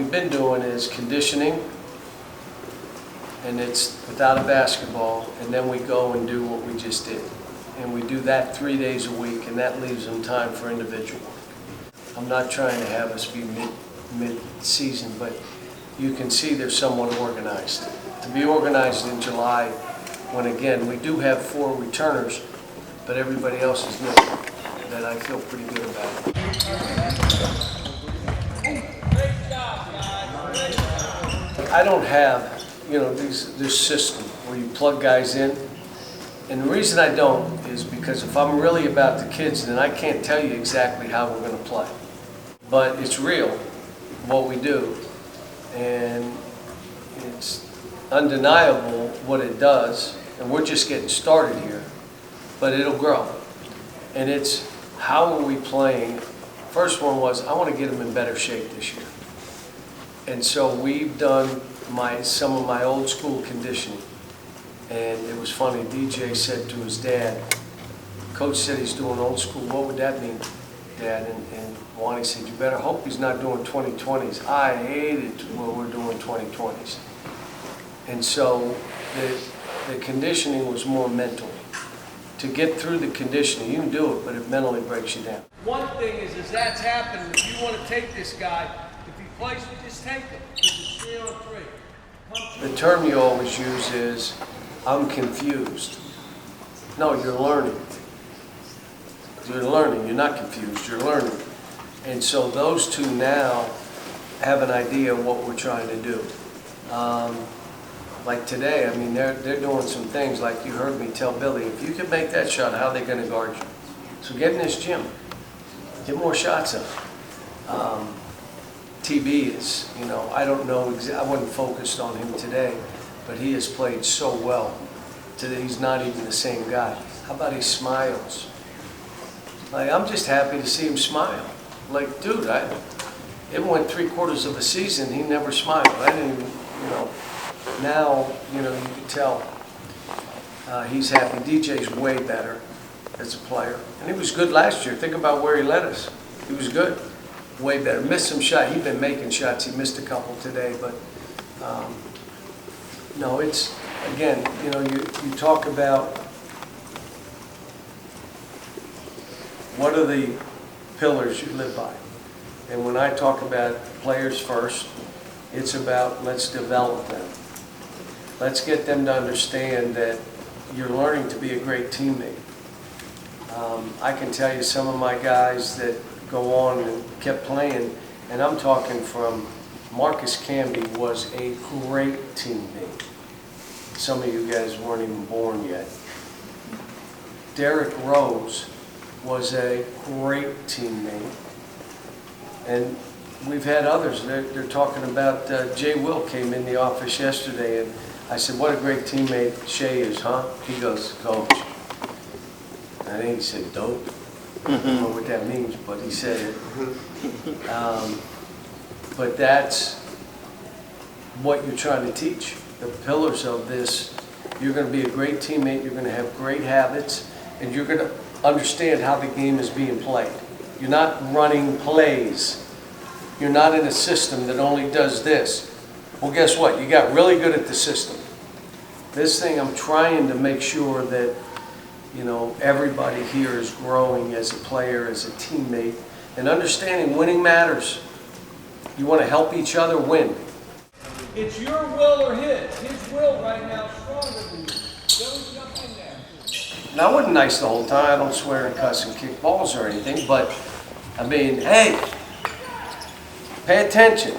we've been doing is conditioning, and it's without a basketball, and then we go and do what we just did. And we do that 3 days a week, and that leaves them time for individual work. I'm not trying to have us be mid-season, but you can see they're somewhat organized. To be organized in July, when again, we do have 4 returners, but everybody else is new, that I feel pretty good about. I don't have, this system where you plug guys in. And the reason I don't is because if I'm really about the kids, then I can't tell you exactly how we're going to play. But it's real, what we do. And it's undeniable what it does. And we're just getting started here. But it'll grow. And it's how are we playing. First one was, I want to get them in better shape this year. And so we've done some of my old school conditioning. And it was funny, DJ said to his dad, Coach said he's doing old school, what would that mean, Dad? And Wani said, you better hope he's not doing 2020s. I hate it when we're doing 2020s. And so the conditioning was more mental. To get through the conditioning, you can do it, but it mentally breaks you down. One thing is that's happening. If you want to take this guy, if he plays, just take him. Because it's 3-on-3. The term you always use is, I'm confused. No, you're learning. You're learning. You're not confused. You're learning. And so those two now have an idea of what we're trying to do. Like today, I mean, they're doing some things like you heard me tell Billy, if you can make that shot, how are they going to guard you? So get in this gym. Get more shots up. TB is, I don't know, I wasn't focused on him today, but he has played so well. Today he's not even the same guy. How about he smiles? Like, I'm just happy to see him smile. Like, dude, it went 3/4 of a season, he never smiled. I didn't even, now, you can tell he's happy. DJ's way better as a player. And he was good last year. Think about where he led us. He was good. Way better. Missed some shots. He'd been making shots. He missed a couple today, but no, it's, again, you talk about what are the pillars you live by. And when I talk about players first, it's about let's develop them. Let's get them to understand that you're learning to be a great teammate. I can tell you some of my guys that go on and kept playing, and I'm talking from Marcus Camby was a great teammate. Some of you guys weren't even born yet. Derrick Rose was a great teammate. And we've had others. They're talking about Jay Will came in the office yesterday, and I said, what a great teammate Shea is, huh? He goes, Coach. I think he said dope. I don't know what that means, but he said it. But that's what you're trying to teach. The pillars of this, you're going to be a great teammate, you're going to have great habits, and you're going to understand how the game is being played. You're not running plays. You're not in a system that only does this. Well, guess what? You got really good at the system. This thing, I'm trying to make sure that everybody here is growing as a player, as a teammate, and understanding winning matters. You want to help each other win. It's your will or his. His will right now is stronger than yours. Don't jump in there. Now, I wasn't nice the whole time. I don't swear and cuss and kick balls or anything, but I mean, hey, pay attention.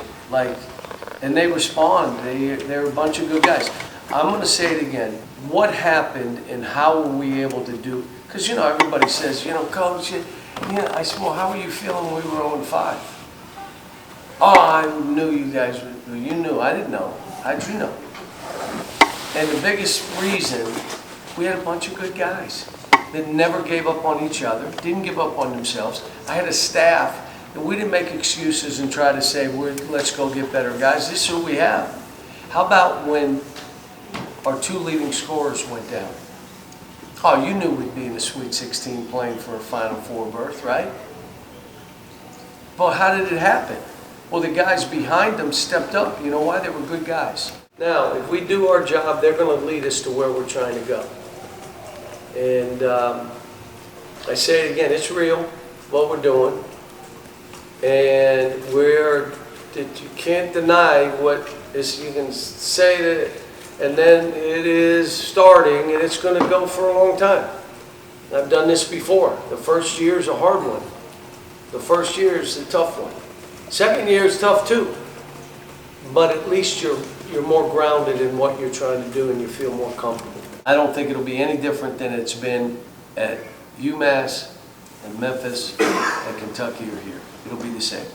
And they respond. They're a bunch of good guys. I'm going to say it again. What happened and how were we able to do? Because, everybody says, Coach, I said, well, how were you feeling when we were 0-5? Oh, I knew you guys would. You knew. I didn't know. How'd you know? And the biggest reason, we had a bunch of good guys that never gave up on each other, didn't give up on themselves. I had a staff that we didn't make excuses and try to say, let's go get better guys. This is who we have. How about when our 2 leading scorers went down? Oh, you knew we'd be in the Sweet 16 playing for a Final Four berth, right? But how did it happen? Well, the guys behind them stepped up. You know why? They were good guys. Now, if we do our job, they're going to lead us to where we're trying to go. And I say it again, it's real, what we're doing. And you can't deny what is, you can say that, and then it is starting, and it's going to go for a long time. I've done this before. The first year is a hard one. The first year is a tough one. Second year is tough too. But at least you're more grounded in what you're trying to do and you feel more comfortable. I don't think it'll be any different than it's been at UMass and Memphis and Kentucky or here. It'll be the same.